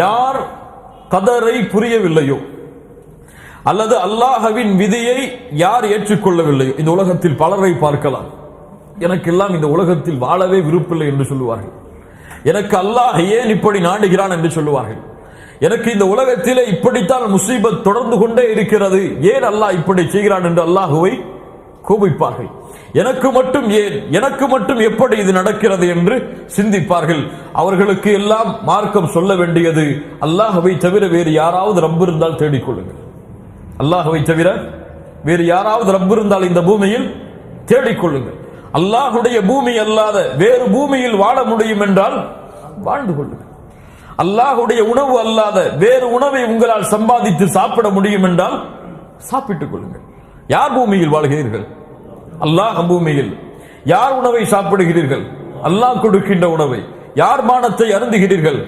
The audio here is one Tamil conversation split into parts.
யார் கதரை புரியவில்லையோ அல்லது அல்லாஹ்வின் விதியை யார் ஏற்றுக்கொள்ளவில்லையோ, இந்த உலகத்தில் பலரை பார்க்கலாம், எனக்கெல்லாம் இந்த உலகத்தில் வாழவே விருப்பமில்லை என்று சொல்லுவார்கள். எனக்கு அல்லாஹ் ஏன் இப்படி நாடுகிறான் என்று சொல்லுவார்கள். எனக்கு இந்த உலகத்திலே இப்படித்தான் முசீபத் தொடர்ந்து கொண்டே இருக்கிறது, ஏன் அல்லாஹ் இப்படி செய்கிறான் என்று அல்லாஹுவை கோபிப்பார்கள். எனக்கு மட்டும் ஏன், எனக்கு மட்டும் எப்படி இது நடக்கிறது என்று சிந்திப்பார்கள். அவர்களுக்கு எல்லாம் மார்க்கம் சொல்ல வேண்டியது, அல்லாஹ்வை தவிர வேறு யாராவது ரப்பு இருந்தால் தேடிக்கொள்ளுங்கள். அல்லாஹ்வை தவிர வேறு யாராவது ரப்பு இருந்தால் இந்த பூமியில் தேடிக்கொள்ளுங்கள். அல்லாஹுடைய பூமி அல்லாத வேறு பூமியில் வாழ முடியும் என்றால் வாழ்ந்து கொள்ளுங்கள். அல்லாஹுடைய உணவு அல்லாத வேறு உணவை உங்களால் சம்பாதித்து சாப்பிட முடியும் என்றால் சாப்பிட்டுக் கொள்ளுங்கள். யார் பூமியில் வாழ்கிறீர்கள்? அல்லாஹ் பூமியில். யார் உணவை சாப்பிடுகிறீர்கள்? அல்லாஹ் கொடுக்கின்ற உணவை. யார் மானத்தை அருந்துகிறீர்கள்?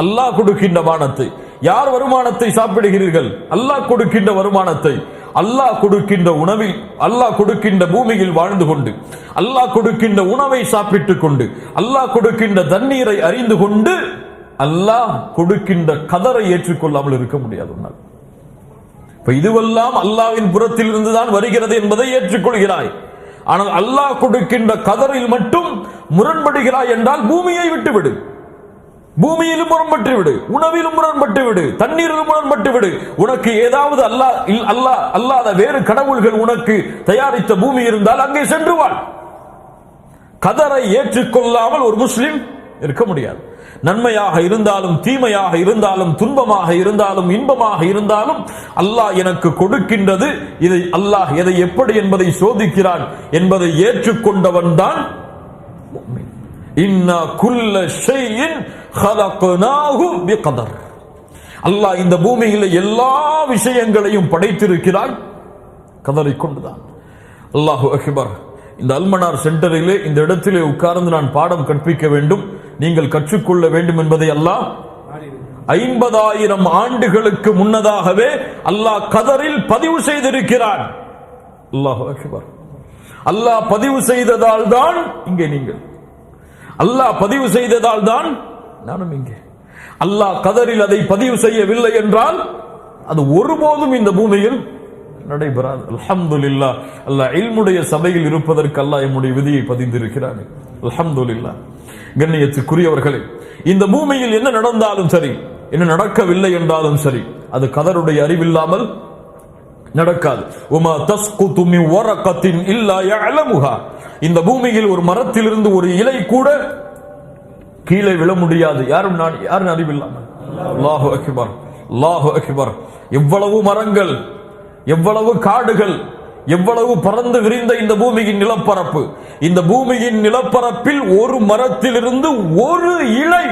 அல்லாஹ் கொடுக்கின்ற மானத்தை. யார் வருமானத்தை சாப்பிடுகிறீர்கள்? அல்லாஹ் கொடுக்கின்ற வருமானத்தை. அல்லாஹ் கொடுக்கின்ற உணவில், அல்லாஹ் கொடுக்கின்ற பூமியில் வாழ்ந்து கொண்டு, அல்லாஹ் கொடுக்கின்ற உணவை சாப்பிட்டுக் கொண்டு, அல்லாஹ் கொடுக்கின்ற தண்ணீரை அறிந்து கொண்டு, அல்லாஹ் கொடுக்கின்ற கதரை ஏற்றுக்கொள்ளாமல் இருக்க முடியாது. இதுவெல்லாம் அல்லாஹ்வின் புறத்தில் இருந்துதான் வருகிறது என்பதை ஏற்றுக்கொள்கிறாய். ஆனால் அல்லாஹ் கொடுக்கின்ற கதரில் மட்டும் முரண்படுகிறாய் என்றால் பூமியை விட்டுவிடு. பூமியிலும் முரண்பட்டு விடு, உணவிலும் முரண்பட்டு விடு, தண்ணீரிலும் முரண்பட்டு விடு. உனக்கு ஏதாவது அல்லாத வேறு கடவுள்கள் உனக்கு தயாரித்த பூமி இருந்தால் அங்கே சென்று வாழ். கதரை ஏற்றுக்கொள்ளாமல் ஒரு முஸ்லிம் இருக்க முடியாது. நன்மையாக இருந்தாலும் தீமையாக இருந்தாலும் துன்பமாக இருந்தாலும் இன்பமாக இருந்தாலும் அல்லாஹ் எனக்கு கொடுக்கின்றது, இதை அல்லாஹ் எதை எப்படி என்பதை சோதிக்கிறான் என்பதை ஏற்றுக்கொண்டவன் தான் முஃமின். இன்னா குல்ல ஷைஇன் ஹலக்னாஹு பிகதர். அல்லாஹ் இந்த பூமியில் எல்லா விஷயங்களையும் படைத்திருக்கிறான் கதரை கொண்டுதான். அல்லாஹு அக்பர். இந்த அல்மனார் சென்டரிலே இந்த இடத்திலே உட்கார்ந்து நான் பாடம் கற்பிக்க வேண்டும், நீங்கள் கற்றுக்கொள்ள வேண்டும் என்பதை அல்லாஹ் 50,000 ஆண்டுகளுக்கு முன்னதாகவே அல்லாஹ் கதரில் பதிவு செய்திருக்கிறான். அல்லாஹு அக்பர். அல்லாஹ் பதிவு செய்ததால் தான் இங்கே நீங்கள், அல்லாஹ் பதிவு செய்ததால் தான் நானும் இங்கே. அல்லாஹ் கதரில் அதை பதிவு செய்யவில்லை என்றால் அது ஒருபோதும் இந்த பூமியில் நடைபெறாது. அல்ஹம்துலில்லாஹ், அல்லாஹ் இல்முடைய சபையில் இருப்பதற்கு அல்லாஹ் நம்முடைய விதியை பதிந்திருக்கிறான். அல்ஹம்துலில்லாஹ். கண்ணியத்துக்குரியவர்களே, இந்த பூமியில் என்ன நடந்தாலும் சரி, என்ன நடக்கவில்லை என்றாலும் சரி, அது கதருடைய அறிவில்லாமல் நடக்காது. உமா தஸ்குது மின் வரகத்தின் இல்லா யஅலமுஹா. இந்த பூமியில் ஒரு மரத்திலிருந்து ஒரு இலை கூட கீழே விழ முடியாது, யாரும் அறிவில்லாமல். அல்லாஹு அக்பர், அல்லாஹு அக்பர். எவ்வளவு மரங்கள், எவ்வளவு காடுகள், எவ்வளவு பறந்து விரிந்த இந்த பூமியின் நிலப்பரப்பு. இந்த பூமியின் நிலப்பரப்பில் ஒரு மரத்திலிருந்து ஒரு இலை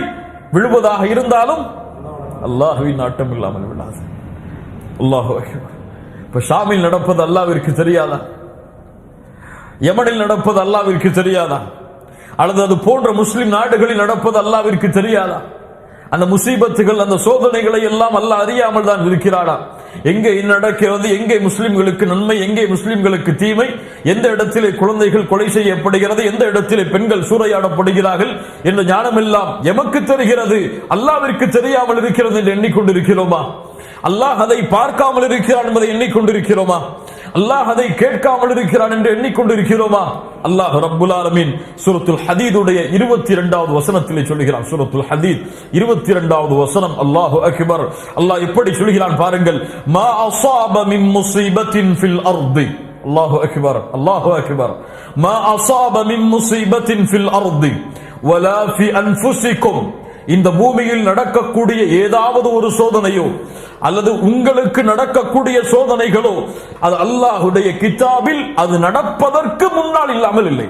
விழுவதாக இருந்தாலும் அல்லாஹ்வின் நாட்டம் இல்லாமல் விடாது. அல்லாஹு அக்பர். இப்ப ஷாமில் நடப்பது அல்லாஹ்விற்கு தெரியாதா? யமனில் நடப்பது அல்லாஹ்விற்கு தெரியாதா? அல்லது அது போன்ற முஸ்லிம் நாடுகளில் நடப்பது அல்லாஹ்விற்கு தெரியாதா? அந்த முசீபத்துகள், அந்த சோதனைகளை எல்லாம் அல்லாஹ் அறியாமல் தான் இருக்கிறானா? எங்கே நடக்கிறது, எங்கே முஸ்லிம்களுக்கு நன்மை, எங்கே முஸ்லிம்களுக்கு தீமை, எந்த இடத்திலே குழந்தைகள் கொலை செய்யப்படுகிறது, எந்த இடத்திலே பெண்கள் சூறையாடப்படுகிறார்கள் என்ற ஞானம் எல்லாம் எமக்கு தெரிகிறது, அல்லாஹ்விற்கு தெரியாமல் இருக்கிறது என்று எண்ணிக்கொண்டிருக்கிறோமா? அல்லாஹ் அதை பார்க்காமல் இருக்கிறான் என்பதை எண்ணிக்கொண்டிருக்கிறோமா? அல்லாஹ் அதை கேட்காமல் இருக்கிறான் என்று எண்ணிக்கொண்டிருக்கிறோமா? அல்லாஹ் ரப்புல் ஆலமீன் சூரத்துல் ஹதீதுடைய 22வது வசனத்திலே சொல்கிறான். சூரத்துல் ஹதீத் 22வது வசனம். அல்லாஹு அக்பர். அல்லாஹ் எப்படி சொல்கிறான் பாருங்கள். மா அஸாப மின் முஸீபத்தின் ஃபில் அர்தி. அல்லாஹு அக்பர், அல்லாஹு அக்பர். மா அஸாப மின் முஸீபத்தின் ஃபில் அர்தி வலா ஃபி அன்ஃபுஸிகும். இந்த பூமியில் நடக்கக்கூடிய ஏதாவது ஒரு சோதனையோ அல்லது உங்களுக்கு நடக்கக்கூடிய சோதனைகளோ அது அல்லாஹ்வுடைய கிதாபில் அது நடப்பதற்கு முன்னால் இல்லாமல் இல்லை.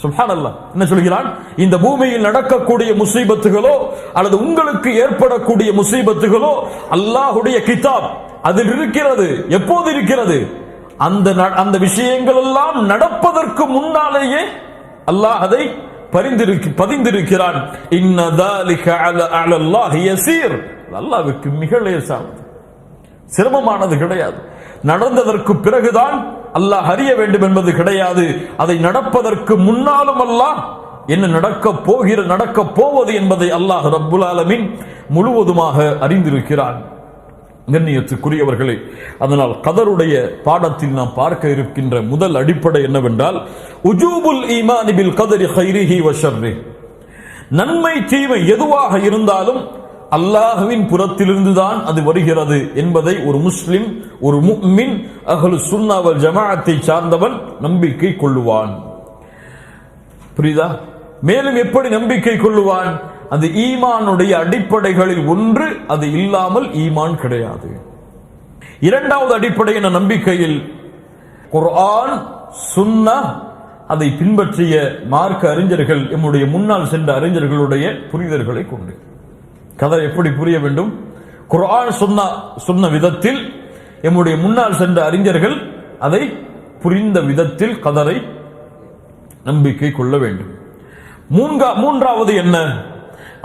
சுப்ஹானல்லாஹ். என்ன சொல்கிறான்? இந்த பூமியில் நடக்கக்கூடிய முசீபத்துகளோ அல்லது உங்களுக்கு ஏற்படக்கூடிய முசீபத்துகளோ அல்லாஹ்வுடைய கிதாப் அதில் இருக்கிறது. எப்போது இருக்கிறது? அந்த விஷயங்கள் எல்லாம் நடப்பதற்கு முன்னாலேயே அல்லாஹ் அதை பதிந்திருக்கிறான். இன்ன ذلك على الله يسير. அல்லாஹ்வுக்கு மிக லேசானது, சிரமமானது கிடையாது. நடந்ததற்கு பிறகுதான் அல்லாஹ் அறிய வேண்டும் என்பது கிடையாது. அதை நடப்பதற்கு முன்னாலும் அல்லாஹ் என்ன நடக்க போவது என்பதை அல்லாஹ் ரப்புல் ஆலமீன் முழுவதுமாக அறிந்திருக்கிறான். கண்ணியத்துக்குரியவர்களே, அதனால் கதருடைய பாடத்தில் நாம் பார்க்க இருக்கின்ற முதல் அடிப்படை என்னவென்றால் உஜூபுல் ஈமானி பில் கதரி கைரிஹி வ ஷர்ரிஹி. நன்மை தீமை எதுவாக இருந்தாலும் அல்லாஹ்வின் புறத்திலிருந்துதான் அது வருகிறது என்பதை ஒரு முஸ்லிம், ஒரு முஃமின், அஹ்லு சுன்னா வல் ஜமாஅத்தை சார்ந்தவன் நம்பிக்கை கொள்ளுவான். புரியுதா? மேலும் எப்படி நம்பிக்கை கொள்ளுவான்? அது ஈமானுடைய அடிப்படைகளில் ஒன்று, அது இல்லாமல் ஈமான் கிடையாது. இரண்டாவது அடிப்படை என்ற நம்பிக்கையில் குர்ஆன், சுன்னஹ், அதை பின்பற்றிய மார்க்க அறிஞர்கள், நம்முடைய முன்னால் சென்ற அறிஞர்களுடைய புரிதல்களை கொண்டு கதை எப்படி புரிய வேண்டும்? குர்ஆன் சொன்ன விதத்தில் நம்முடைய முன்னால் சென்ற அறிஞர்கள் அதை புரிந்த விதத்தில் கதரை நம்பிக்கை கொள்ள வேண்டும். மூன்றாவது என்ன?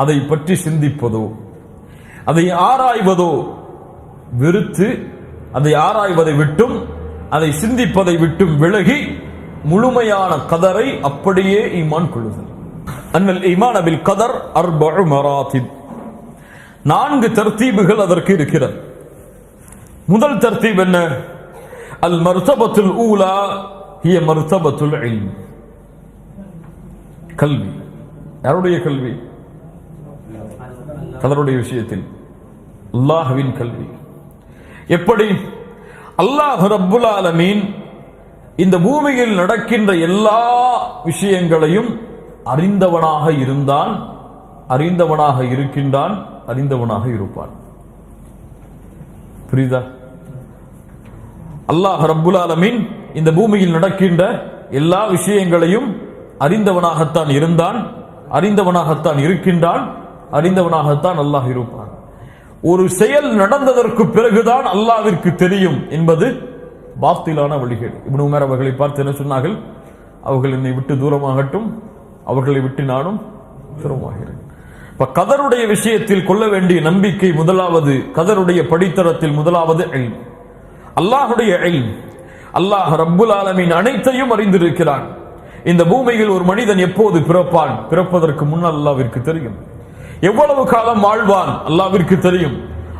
அதை பற்றி சிந்திப்பதோ, அதை ஆராய்வதோ வெறுத்து, அதை ஆராய்வதை விட்டும் அதை சிந்திப்பதை விட்டும் விலகி முழுமையான கதரை அப்படியே ஈமான் கொள்ளுதல். அன்னல் ஈமான் பில் கதர் அர்பஉ மராத்திப். 4 தர்த்தீபுகள் அதற்கு இருக்கிறது. முதல் தர்த்தீப் என்ன? அல் மர்தபத்துல் ஊலா ஹிய மர்தபத்துல் இல்ம். கல்வி. யாருடைய கல்வி? கதருடைய விஷயத்தில் அல்லாஹ்வின் கல்வி. எப்படி? அல்லாஹ் ரப்புல் ஆலமீன் இந்த பூமியில் நடக்கின்ற எல்லா விஷயங்களையும் அறிந்தவனாக இருந்தான், அறிந்தவனாக இருக்கின்றான், அறிந்தவனாக இருப்பான். புரியுதா? அல்லாஹ் ரப்புல் ஆலமீன் இந்த பூமியில் நடக்கின்ற எல்லா விஷயங்களையும் அறிந்தவனாகத்தான் இருந்தான், அறிந்தவனாகத்தான் இருக்கின்றான், அறிந்தவனாகத்தான் அல்லாஹ் இருப்பான். ஒரு செயல் நடந்ததற்கு பிறகுதான் அல்லாஹ்விற்கு தெரியும் என்பது பாத்திலான வழிகள். இப்னு உமர் அவர்களை பார்த்து என்ன சொன்னார்கள்? அவர்கள் என்னை விட்டு தூரமாகட்டும், அவர்களை விட்டு நானும் தூரமாகிறேன். இப்ப கதருடைய விஷயத்தில் கொள்ள வேண்டிய நம்பிக்கை முதலாவது, கதருடைய படித்தரத்தில் முதலாவது இல்ம். அல்லாஹுடைய இல்ம். அல்லாஹ் ரப்புல் ஆலமீன் அனைத்தையும் அறிந்திருக்கிறான். இந்த பூமியில் ஒரு மனிதன் எப்போது பிறப்பான், பிறப்பதற்கு முன்னால் அல்லாஹ்விற்கு தெரியும். எவ்வளவு காலம் வாழ்வான் அல்லாஹ்விற்கு தெரியும்.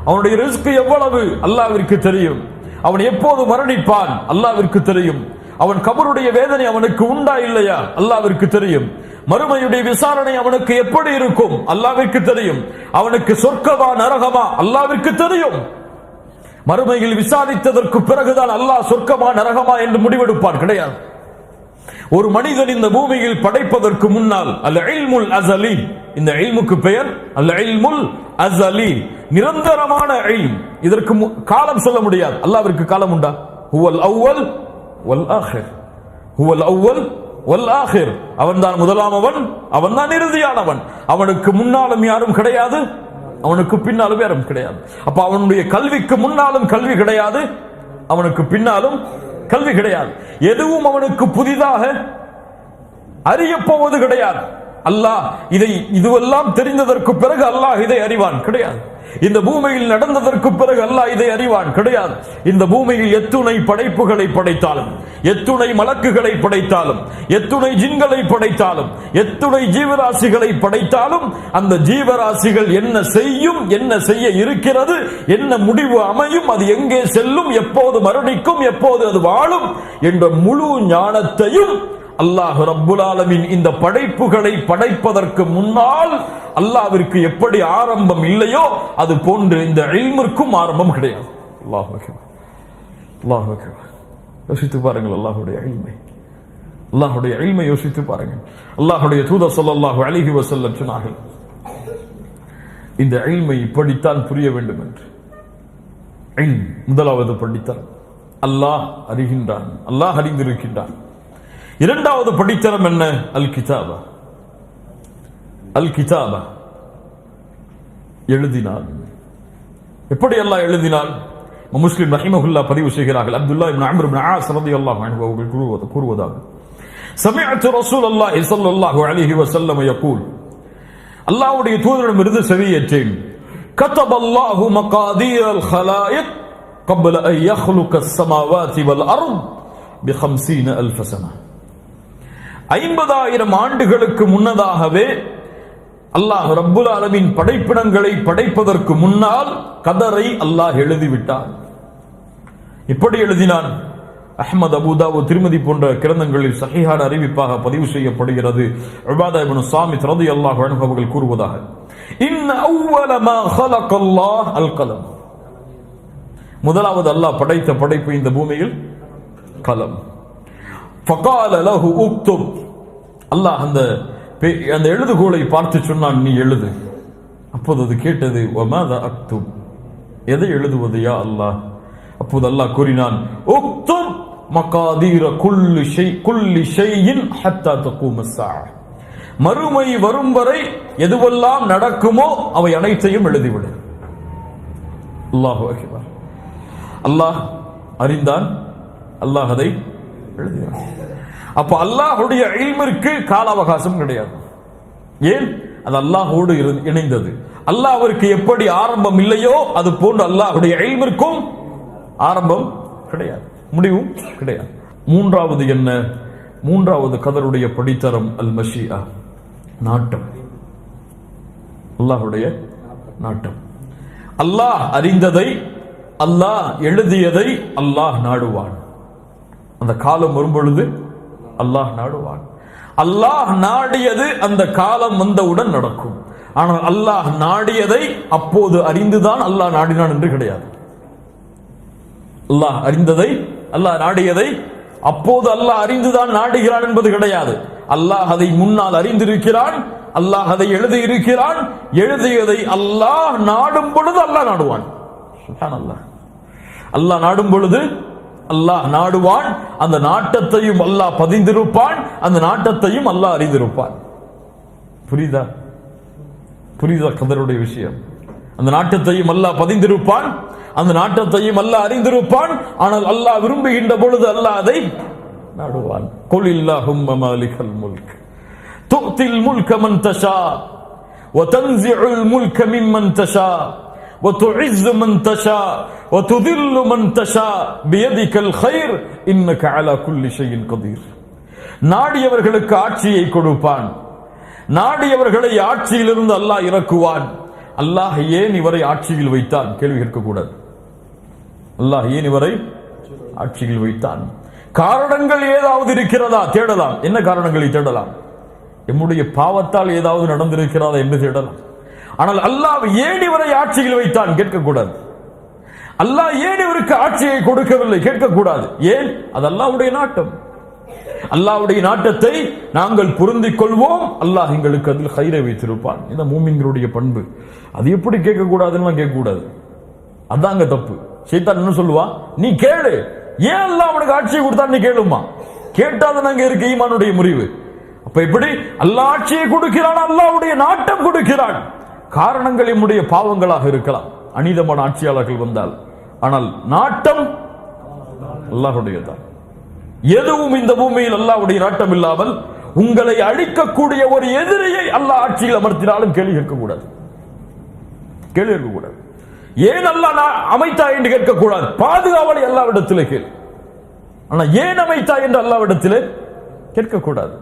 அவனுடைய ரிஸ்க் எவ்வளவு அல்லாஹ்விற்கு தெரியும். அவன் எப்போது மரணிப்பான் அல்லாஹ்விற்கு தெரியும். அவன் கபருடைய வேதனை அவனுக்கு உண்டா இல்லையா அல்லாஹ்விற்கு தெரியும். மறுமையுடைய விசாரணை அவனுக்கு எப்படி இருக்கும் அல்லாஹ்விற்கு தெரியும். அவனுக்கு சொர்க்கமா நரகமா அல்லாஹ்விற்கு தெரியும். மறுமையில் விசாரித்ததற்கு பிறகுதான் அல்லாஹ் சொர்க்கமா நரகமா என்று முடிவெடுப்பான். கிடையாது. ஒரு மனிதன் இந்த பூமியில் படைப்பதற்கு முன்னால் அல் இல்முல் அஸலி, இந்த இல்முக்கு பெயர் அல் இல்முல் அஸலி, நிரந்தரமான இல்ம். இதற்கு காலம் சொல்ல முடியாது. அல்லாஹ்விற்கு காலம் உண்டா? ஹுவல் அவ்வல் வல் ஆகிர், ஹுவல் அவ்வல் வல் ஆகிர். அவன்தான் முதலாமவன், அவன்தான் இறுதியானவன். அவனுக்கு முன்னாலும் யாரும் கிடையாது, அவனுக்கு பின்னாலும் யாரும் கிடையாது. அப்ப அவனுடைய கல்விக்கு முன்னாலும் கல்வி கிடையாது, அவனுக்கு பின்னாலும் கல்வி கிடையாது. எதுவும் அவனுக்கு புதிதாக அறியப்போவது கிடையாது. அல்லாஹ் இதுவெல்லாம் தெரிந்ததற்கு பிறகு அல்லாஹ் இதை அறிவான் கிடையாது. இந்த பூமியில் நடந்ததற்கு பிறகு அல்லாஹ் இதை அறிவான் கிடையாது. இந்த பூமியில் எத்துணை படைப்புகளை படைத்தாலும், எத்துணை மலக்குகளை படைத்தாலும், எத்துணை ஜின்களை படைத்தாலும், எத்துணை ஜீவராசிகளை படைத்தாலும், அந்த ஜீவராசிகள் என்ன செய்யும், என்ன செய்ய இருக்கிறது, என்ன முடிவு அமையும், அது எங்கே செல்லும், எப்போது மரணிக்கும், எப்போது அது வாழும் என்ற முழு ஞானத்தையும் அல்லாஹ் ரப்புல் ஆலமீன் இந்த படைப்புகளை படைப்பதற்கு முன்னால் அல்லாஹ்விற்கு எப்படி ஆரம்பம் இல்லையோ அது போன்று இந்த இல்மிற்கும் ஆரம்பம் கிடையாது. அல்லாஹ் அக்பர், அல்லாஹ் அக்பர். யோசித்து பாருங்கள் அல்லாஹ்வுடைய இல்மை, அல்லாஹ்வுடைய இல்மை யோசித்து பாருங்கள். அல்லாஹ்வுடைய தூதர் ஸல்லல்லாஹு அலைஹி வஸல்லம் சொன்னார்கள், இந்த இல்மை இப்படித்தான் புரிய வேண்டும் என்று. இல்ம் முதலாவது படித்தரம், அல்லாஹ் அறிகின்றான், அல்லாஹ் அறிந்திருக்கின்றான். இரண்டாவது படித்தரம் என்ன? அல் கிதாபா. அல் கிதாபா எழுதினான். எப்படி அல்லாஹ் எழுதினான்? முஸ்லிம் ரஹிமஹுல்லாஹ் பதிவு செய்கிறார்கள். அப்துல்லாஹ் இப்னு அம்ர் இப்னு ஆஸ் ரலியல்லாஹு அன்ஹு அவர்கள் கூறுவதாக, சமிஅத்து ரசூலுல்லாஹி ஸல்லல்லாஹு அலைஹி வஸல்லம் யகூல், அல்லாஹ்வுடைய தூதரிடமிருந்து செவியேற்றேன், கதபல்லாஹு மகாதீரல் ஹலாயிக் قبل أن يخلق السماوات والأرض ب50,000 سنة. 50,000 ஆண்டுகளுக்கு முன்னதாகவே அல்லாஹ் ரப்புல் ஆலமீன் படைப்பினங்களை படைப்பதற்கு முன்னால் கதரை அல்லாஹ் எழுதிவிட்டான். இப்படி எழுதினான். அஹ்மத், அபூ தாவூத், திர்மிதி போன்ற கிரந்தங்களில் சஹீஹான அறிவிப்பாக பதிவு செய்யப்படுகிறது. உபாதா இப்னு ஸாமித் ரலியல்லாஹு அன்ஹு அவர்கள் கூறுவதாக, இன்ன அவ்வல மா ஹலகல்லாஹ் அல் கலம். முதலாவது அல்லாஹ் படைத்த படைப்பு இந்த பூமியில் கலம். ஃபகால லஹு உக்துப். அல்லாஹ் அந்த எழுதுகோலை பார்த்து சொன்னான், நீ எழுது. அப்போது அது கேட்டது, வமாதா அக்துப், எதை எழுதுவது யா அல்லாஹ்? அப்போது அல்லாஹ் கூறினான், உக்துப் மகாதீர குல்லி ஷைஇன் ஹத்தா தகூம ஸாஅ. மறுமை வரும் வரை எதுவெல்லாம் நடக்குமோ அவை அனைத்தையும் எழுதிவிடு. அல்லாஹு அக்பர். அல்லாஹ் அறிந்தான், அல்லாஹ் அதை எழுதினான். அப்ப அல்லாஹ்வுடைய இல்மிற்கு கால அவகாசம் கிடையாது. ஏன்? அது அல்லாஹ்வோடு இணைந்தது. அல்லாஹ்விற்கு எப்படி ஆரம்பம் இல்லையோ அது போன்று அல்லாஹ்வுடைய இல்மிற்கும் ஆரம்பம் கிடையாது, முடிவும் கிடையாது. மூன்றாவது என்ன? மூன்றாவது கதருடைய படித்தரம் அல் மஷிஆ, நாட்டம். அல்லாஹ்வுடைய நாட்டம். அல்லாஹ் அறிந்ததை, அல்லாஹ் எழுதியதை அல்லாஹ் நாடுவான். அந்த காலம் வரும்பொழுது அல்லாஹ் நாடுவான். அல்லாஹ் நாடியது அந்த காலம் வந்தவுடன் நடக்கும். ஆனால் அல்லாஹ் நாடியதை அப்போது அறிந்துதான் அல்லாஹ் நாடினான் என்று கிடையாது. அல்லாஹ் அறிந்ததை, அல்லாஹ் நாடியதை அப்போது அல்லாஹ் அறிந்துதான் நாடுகிறான் என்பது கிடையாது. அல்லாஹ் அதை முன்னால் அறிந்திருக்கிறான், அல்லாஹ் அதை எழுதியிருக்கிறான். எழுதியதை அல்லாஹ் நாடும் பொழுது அல்லாஹ் நாடுவான். சுப்ஹானல்லாஹ். அல்லாஹ் நாடும் பொழுது அல்லாஹ் நாடுவான். அந்த நாட்டத்தையும் அல்லாஹ் பதிந்திருப்பான், அந்த நாட்டத்தையும் அல்லாஹ் அறிந்திருப்பான். புரியுதா? புரியுதா கதருடைய விஷயம்? அந்த நாட்டத்தையும் அல்லாஹ் பதிந்திருப்பான், அந்த நாட்டத்தையும் அல்லாஹ் அறிந்திருப்பான். ஆனால் அல்லாஹ் விரும்புகின்ற பொழுது அல்லாஹ் அதை நாடுவான். குல் இல்லாஹும்ம மாலிகல் முல்க் து'தில் முல்க மன் தஷா வ தன்ஸிஉல் முல்க மிம்மன் தஷா وتعز من تشاء وتذل من تشاء بيدك الخير انك على كل شيء قدير. நாடியவர்களுக்கு ஆட்சியை கொடுப்பான், நாடியவர்களை ஆட்சியிலிருந்து அல்லாஹ் இறக்குவான். அல்லாஹ் ஏன் இவரை ஆட்சியில் வைத்தான்? கேள்வி கேட்கக்கூடாது. அல்லாஹ் ஏன் இவரை ஆட்சியில் வைத்தான்? காரணங்கள் ஏதாவது இருக்கிறதா? தேடலாம். என்ன காரணங்களை தேடலாம்? எம்முடைய பாவத்தால் ஏதாவது நடந்திருக்கிறதா என்று தேடலாம். ஆனால் அல்லாஹ் ஏன் இவரை ஆட்சியில் வைத்தான் கேட்கக்கூடாது. அல்லாஹ் ஏன் இவருக்கு ஆட்சியை கொடுக்கவில்லை கேட்கக்கூடாது. ஏன்? அது அல்லாஹ்வுடைய நாட்டம். அல்லாஹ்வுடைய நாட்டத்தை நாங்கள் பொருந்திக் கொள்வோம். அல்லாஹ் எங்களுக்கு அதில் கைரை வைத்திருப்பான். இந்த மூமின்களுடைய பண்பு. அது எப்படி கேட்கக்கூடாதுன்னு கேட்கக்கூடாது. அதாங்க தப்பு. சைத்தான் என்ன சொல்லுவான்? நீ கேளு, ஏன் அல்லாஹ் அவனுக்கு ஆட்சியை கொடுத்தான் நீ கேளுமா? கேட்டாதான் நாங்க இருக்க ஈமானுடைய முறிவு. அப்ப எப்படி அல்லாஹ் ஆட்சியை கொடுக்கிறான்? அல்லாஹ்வுடைய நாட்டம் கொடுக்கிறான். காரணங்கள் நம்முடைய பாவங்களாக இருக்கலாம், அநீதமான ஆட்சியாளர்கள் வந்தால். ஆனால் நாட்டம் அல்லாஹ்வுடையதான். எதுவும் இந்த பூமியில் அல்லாஹ்வுடைய நாட்டம் இல்லாமல் உங்களை அழிக்கக்கூடிய ஒரு எதிரியை அல்லாஹ் ஆட்சியில் அமர்த்தினாலும் கேள்வி கேட்கக்கூடாது. கேள்வி கேட்கக்கூடாது. ஏன் அல்லாஹ் அமைத்தா என்று கேட்கக்கூடாது. பாதுகாவலை அல்லாஹ்விடத்திலே கேள். ஆனா ஏன் அமைத்தா என்று அல்லாஹ்விடத்திலே கேட்கக்கூடாது.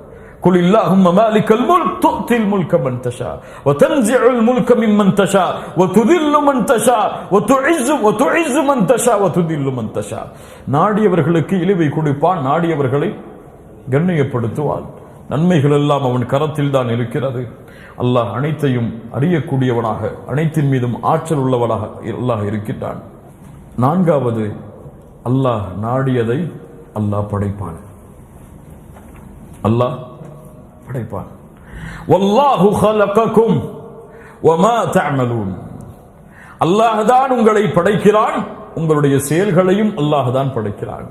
قل اللهم مالك الملك تؤتي الملك من تشاء وتنزع الملك ممن تشاء وتذل من تشاء وتعز من تشاء وتذل من تشاء. நாடியவர்களுக்கு இழிவை கொடுப்பான், நாடியவர்களை கண்ணியப்படுத்துவான். நன்மைகள் எல்லாம் அவன் கரத்தில் தான் இருக்கிறது. அல்லாஹ் அனைத்தையும் அறியக்கூடியவனாக, அனைத்தின் மீதும் ஆற்றல் உள்ளவனாக அல்லாஹ் இருக்கின்றான். நான்காவது, அல்லாஹ் நாடியதை அல்லாஹ் படைப்பான். அல்லாஹ் படைப்பான். வல்லாஹு خلقكم وما تعملون. அல்லாஹ் தான் உங்களை படைக்கிறான், உங்களுடைய செயல்களையும் அல்லாஹ் தான் படைக்கிறான்.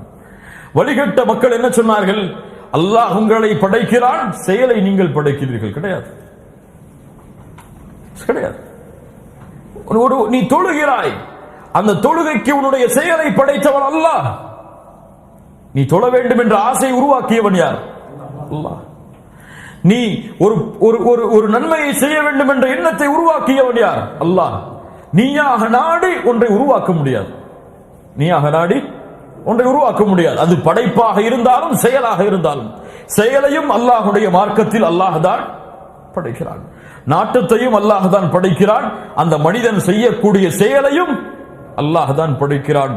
வழிகட்ட மக்கள் என்ன சொன்னார்கள்? அல்லாஹ் உங்களை படைக்கிறான், செயலை நீங்கள் படைக்கிறீர்கள். கிடையாது, கிடையாது. நீ தொழுகிறாய், அந்த தொழுகைக்கு உன்னுடைய செயலை படைத்தவன் அல்லாஹ். நீ தொழ வேண்டும் என்ற ஆசை உருவாக்கியவன் யார்? அல்லாஹ். நீ ஒரு நன்மையை செய்ய வேண்டும் என்ற எண்ணத்தை உருவாக்கியவன் யார்? அல்லாஹ். நீயாக நாடி ஒன்றை உருவாக்க முடியாது. நீயாக நாடி ஒன்றை உருவாக்க முடியாது. அது படைப்பாக இருந்தாலும் செயலாக இருந்தாலும் செயலையும் அல்லாஹுடைய மார்க்கத்தில் அல்லாஹ் தான் படைக்கிறான். நாட்டத்தையும் அல்லாஹ் தான் படைக்கிறான். அந்த மனிதன் செய்யக்கூடிய செயலையும் அல்லாஹ் தான் படைக்கிறான்.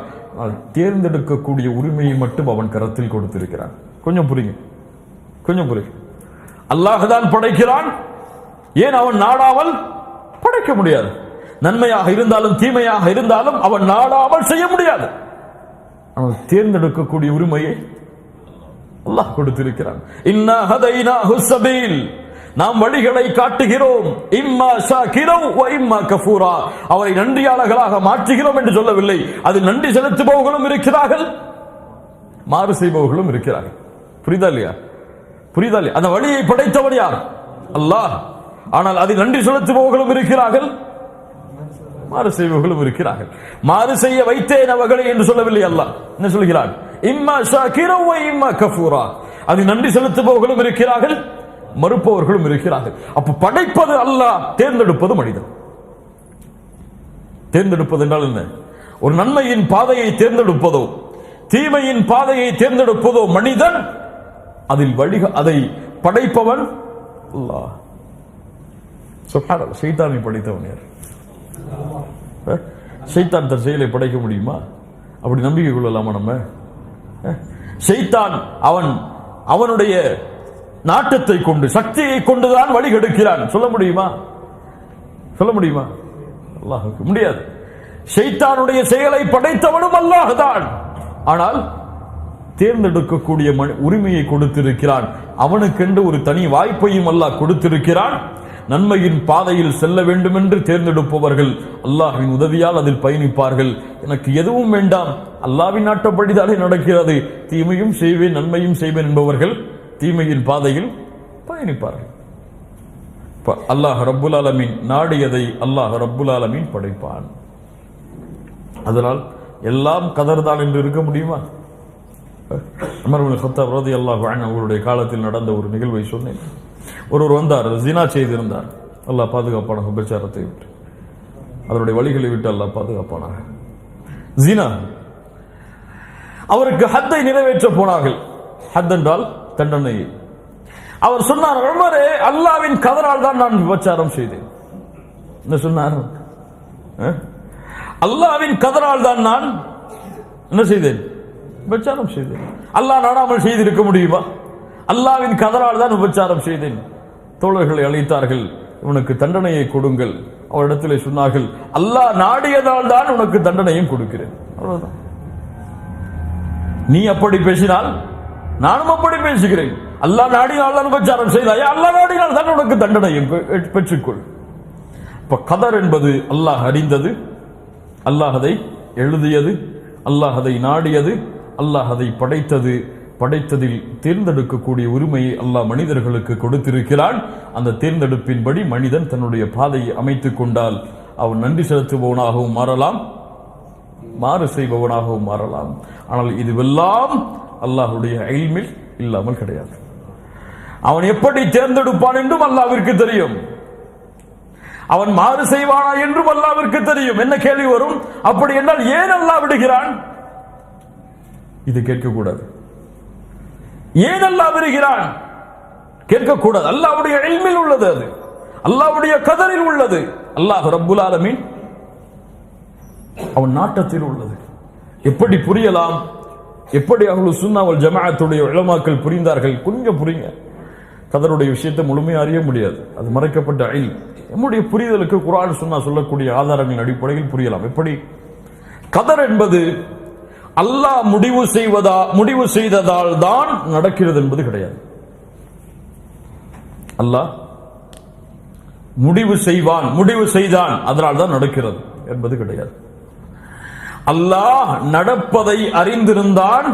தேர்ந்தெடுக்கக்கூடிய உரிமையை மட்டும் அவன் கரத்தில் கொடுத்திருக்கிறான். கொஞ்சம் புரியுங்க, கொஞ்சம் புரியுங்க. அல்லாஹ் தான் படைக்கிறான். ஏன் அவன் நாடாமல் படைக்க முடியாது? நன்மையாக இருந்தாலும் தீமையாக இருந்தாலும் அவன் நாடாமல் செய்ய முடியாது. அவன் தேர்ந்தெடுக்கக்கூடிய உரிமையை அல்லாஹ் கொடுத்திருக்கிறான். இன்னா ஹதைனாஹு ஸபீல், நாம் வழிகளை காட்டுகிறோம். இம்மா ஷாகிரன் வ இம்மா கஃபூரா, அவரை நன்றியாளர்களாக மாற்றுகிறோம் என்று சொல்லவில்லை. அது நன்றி செலுத்துபவர்களும் இருக்கிறார்கள், மாறு செய்பவர்களும் இருக்கிறார்கள். புரியுதா இல்லையா? புரியுதா இல்லையா? அந்த வழியை படைத்தவர் யார்? அல்லாஹ். ஆனால் அதில் நன்றி செலுத்துபவர்களும் இருக்கிறார்கள், மாறு செய்பவர்களும் இருக்கிறார்கள். மாறு செய்ய வைத்தேன் அவர்களை என்று சொல்லவில்லை அல்லாஹ். என்ன சொல்கிறான்? இம்மா ஷாகிரன் வ இம்மா கஃபூரா, அது நன்றி செலுத்துபவர்களும் இருக்கிறார்கள், மறுப்பவர்களும் இருக்கிறார்கள். அப்ப படைப்பது அல்லாஹ், தேர்ந்தெடுப்பது மனிதன். தேர்ந்தெடுப்பது என்றால் என்ன? ஒரு நன்மையின் பாதையை தேர்ந்தெடுப்பதோ தீமையின் பாதையை தேர்ந்தெடுப்பதோ மனிதன். அதில் அதை படைப்பவன் அல்லாஹ். சுப்ஹானல்லாஹ். ஷைத்தானை படைத்தவன் யார்? ஷைத்தான் தன் செயலை படைக்க முடியுமா? அப்படி நம்பிக்கை கொள்ளலாமா நம்ம? ஷைத்தான் அவனுடைய நாட்டத்தை கொண்டு சக்தியை கொண்டுதான் வழி கெடுக்கிறான். சொல்ல முடியுமா? சொல்ல முடியுமா? அல்லாஹ்வுக்கு முடியாது. ஷைத்தானுடைய செயலை படைத்தவனும் அல்லாஹ் தான். ஆனால் தேர்ந்தெடுக்கக்கூடிய உரிமையை கொடுத்திருக்கிறான். அவனுக்கென்று ஒரு தனி வாய்ப்பையும் அல்லாஹ் கொடுத்திருக்கிறான். நன்மையின் பாதையில் செல்ல வேண்டும் என்று தேர்ந்தெடுப்பவர்கள் அல்லாஹ்வின் உதவியால் அதில் பயணிப்பார்கள். எனக்கு எதுவும் வேண்டாம், அல்லாஹ்வின் நாட்டப்படிதானே நடக்கிறது, தீமையும் செய்வேன் நன்மையும் செய்வேன் என்பவர்கள் தீமையின் பாதையில் பயணிப்பார்கள். அல்லாஹ் ரப்புல் ஆலமீன் நாடியதை அல்லாஹ் ரப்புல் ஆலமீன் படைப்பான். அதனால் எல்லாம் கதர்தான் என்று இருக்க முடியுமா? உமர் இப்னு கத்தாப் ரலியல்லாஹு அன்ஹு அவருடைய காலத்தில் நடந்த ஒரு நிகழ்வை சொன்னேன். ஒருவர் வந்தார், ஜினா செய்திருந்தார். அல்லாஹ் பாதுகாப்பான விபச்சாரத்தை விட்டு, அதனுடைய வழிகளை விட்டு அல்லாஹ் பாதுகாப்பானாக. ஜினா, அவருக்கு ஹத்தை நிறைவேற்ற போனார்கள். ஹத் என்றால் தண்டனை. அவர் சொன்னார், உமரே, அல்லாஹ்வின் கதரால் தான் நான் விபச்சாரம் செய்தேன். என்ன சொன்னார்? அல்லாஹ்வின் கதரால் தான் நான் என்ன செய்தேன்? விபச்சாரம் செய்தேன். அல்லாஹ் நாடாமல் செய்திருக்க முடியுமா? அல்லாஹ்வின் கதரால் தான் விபச்சாரம் செய்தேன். தோழர்களை அழைத்தார்கள், உனக்கு தண்டனையை கொடுங்கள். அவரிடத்திலே சொன்னார்கள், அல்லாஹ் நாடியதால் தான் உனக்கு தண்டனையும் கொடுக்கிறேன். அவ்வளவுதான். நீ அப்படி பேசினால் நானும் அப்படி பேசுகிறேன். அல்லாஹ் நாடினால் தான் விபச்சாரம் செய்தாய், அல்லாஹ் நாடினால் தான் உனக்கு தண்டனையும் பெற்றுக்கொள். இப்ப கதர் என்பது அல்லாஹ் அறிந்தது, அல்லாஹ் அதை எழுதியது, அல்லாஹ் அதை நாடியது, அல்லாஹ் அதை படைத்தது. படைத்ததில் தேர்ந்தெடுக்கக்கூடிய உரிமையை அல்லாஹ் மனிதர்களுக்கு கொடுத்திருக்கிறான். அந்த தேர்ந்தெடுப்பின்படி மனிதன் தன்னுடைய பாதையை அமைத்துக் கொண்டால் அவன் நன்றி செலுத்துபவனாகவும் மாறலாம், மாறு செய்பவனாகவும் மாறலாம். ஆனால் இதுவெல்லாம் அல்லாஹ்வுடைய இல்மில் இல்லாமல் கிடையாது. அவன் எப்படி தேர்ந்தெடுப்பான் என்றும் அல்லாஹ்விற்கு தெரியும். அவன் மாறு செய்வானா என்றும் அல்லாஹ்விற்கு தெரியும். என்ன கேள்வி வரும்? அப்படி என்றால் ஏன் அல்லாஹ் விடுகிறான்? இது கேட்கக்கூடாது. ஏன் அல்லாஹ் விடுகிறான் கேட்கக்கூடாது. அல்லாஹ்வுடைய இல்மில் உள்ளது, அது அல்லாஹ்வுடைய கதரில் உள்ளது. அல்லாஹ் ரப்புல் ஆலமீன் அவன் நாட்டத்தில் உள்ளது. எப்படி புரியலாம்? எப்படி அஹ்லு சுன்னா வல் ஜமாஅத்துடைய உலமாக்கள் புரிந்தார்கள்? கொஞ்சம் புரியுங்க. கதருடைய விஷயத்தை முழுமையாக அறிய முடியாது, அது மறைக்கப்பட்ட இல்ம். நம்முடைய புரிதலுக்கு குர்ஆன் சுன்னா சொல்லக்கூடிய ஆதாரங்களின் அடிப்படையில் புரியலாம். எப்படி? கதர் என்பது அல்லாஹ் முடிவு செய்ததால் தான் நடக்கிறது என்பது கிடையாது. அல்லாஹ் முடிவு செய்தான் அதனால் தான் நடக்கிறது என்பது கிடையாது. அல்லாஹ் நடப்பதை அறிந்திருந்தான்,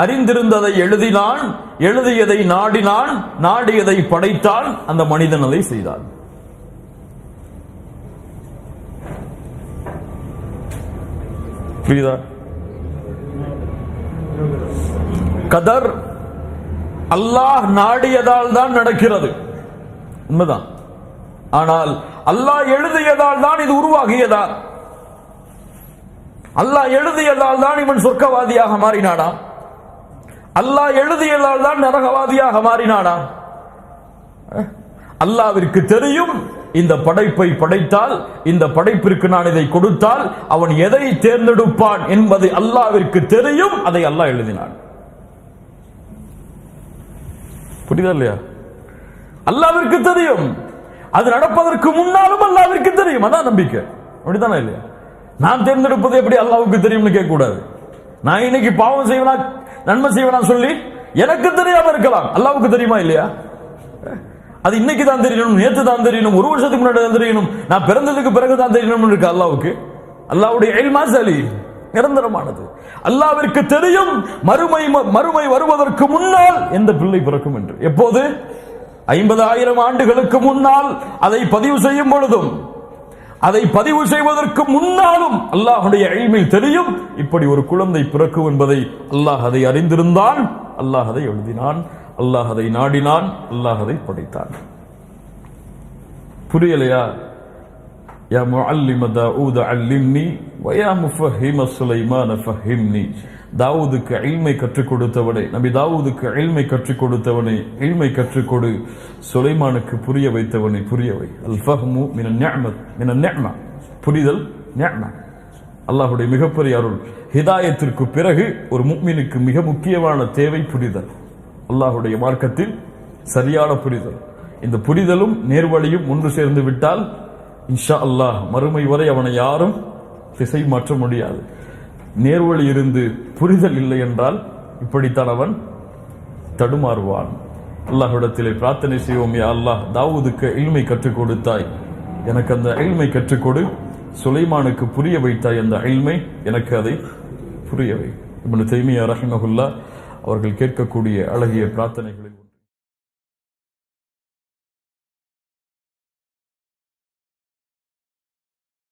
அறிந்திருந்ததை எழுதினான், எழுதியதை நாடினான், நாடியதை படைத்தான், அந்த மனிதன் அதை செய்தான். புரியுதா? கதர் அல்லாஹ் நாடியதால் தான் நடக்கிறது, உண்மைதான். ஆனால் அல்லாஹ் எழுதியதால் தான் இது உருவாகியதா? அல்லாஹ் எழுதியதால் தான் இவன் சொர்க்கவாதியாக மாறினானா? அல்லாஹ் எழுதியதால் தான் நரகவாதியாக மாறினானா? அல்லாஹ்விற்கு தெரியும் இந்த படைப்பை படைத்தால், இந்த படைப்பிற்கு நான் இதை கொடுத்தால் அவன் எதை தேர்ந்தெடுப்பான் என்பதை அல்லாஹ்விற்கு தெரியும். அதை அல்லாஹ் எழுதினான். புரியுதா இல்லையா? அல்லாஹ்விற்கு தெரியும். அது நடப்பதற்கு முன்னாலும் அல்லாஹ்விற்கு தெரியும். அதான் நம்பிக்கை. அப்படித்தானே இல்லையா? நான் தேர்ந்தெடுப்பது எப்படி அல்லாஹ்வுக்கு தெரியும்னு கேட்க கூடாது. நான் இன்னைக்கு பாவம் செய்வனா நன்மை செய்வனா சொல்லி எனக்கு தெரியாம இருக்கலாம், அல்லாஹ்வுக்கு தெரியுமா இல்லையா? அது இன்னைக்கு தான் தெரியணும், நேற்று தான் தெரியணும், ஒரு வருஷத்துக்கு முன்னாடி தான் தெரியணும், நான் பிறந்ததுக்கு பிறகு தான் தெரியணும் இருக்கு அல்லாஹ்வுக்கு. அல்லாஹ்வுடைய இல்மா சலி நிரந்தரமானது. அல்லாஹ்விற்கு தெரியும் மறுமை வருவதற்கு முன்னால் எந்த பிள்ளை பிறக்கும் என்று. எப்போது? 50,000 ஆண்டுகளுக்கு முன்னால் அதை பதிவு செய்யும் பொழுதும், அதை பதிவு செய்வதற்கு முன்னாலும் அல்லாஹ்வுடைய இல்மில் தெரியும் இப்படி ஒரு குழந்தை பிறக்கும் என்பதை. அல்லாஹ் அதை அறிந்திருந்தான், அல்லாஹ் அதை எழுதினான், அல்லாஹ் அதை நாடினான், அல்லாஹ் அதை படைத்தான். புரியலையா? யா முஅல்லிம தாவூத் அல்லிம்னி வ யா முஃபஹிம சுலைமான ஃபஹிம்னி. தாவூதுக்கு இல்மை கற்றுக் கொடுத்தவனே, நபி தாவூதுக்கு இல்மை கற்றுக் கொடுத்தவனே இல்மை கற்றுக் கொடு, சுலைமானுக்கு புரிய வைத்தவனை புரிய வை. அல் ஃபஹ்மு மினன் நிஅமத் மினன் நிஅமா. புரிதல் நிஅமா, அல்லாஹ்வுடைய மிகப்பெரிய அருள். ஹிதாயத்திற்கு பிறகு ஒரு முஃமினுக்கு மிக முக்கியமான தேவை புரிதல். அல்லாஹ்வுடைய மார்க்கத்தில் சரியான புரிதல். இந்த புரிதலும் நேர்வழியும் ஒன்று சேர்ந்து விட்டால் இன்ஷா அல்லாஹ் மறுமை வரை அவனை யாரும் திசை மாற்ற முடியாது. நேர்வழி இருந்து புரிதல் இல்லை என்றால் இப்படித்தான் அவன் தடுமாறுவான். அல்லாஹ்விடத்திலே பிரார்த்தனை செய்வோம், யா அல்லாஹ் தாவூதுக்கு இல்மை கற்றுக் கொடுத்தாய், எனக்கு அந்த இல்மை கற்றுக் கொடு. சுலைமானுக்கு புரிய வைத்தாய் அந்த இல்மை, எனக்கு அதை புரிய வை. இப்னு தைமியா ரஹிமஹுல்லாஹ் அவர்கள் கேட்கக்கூடிய அழகிய பிரார்த்தனைகளில்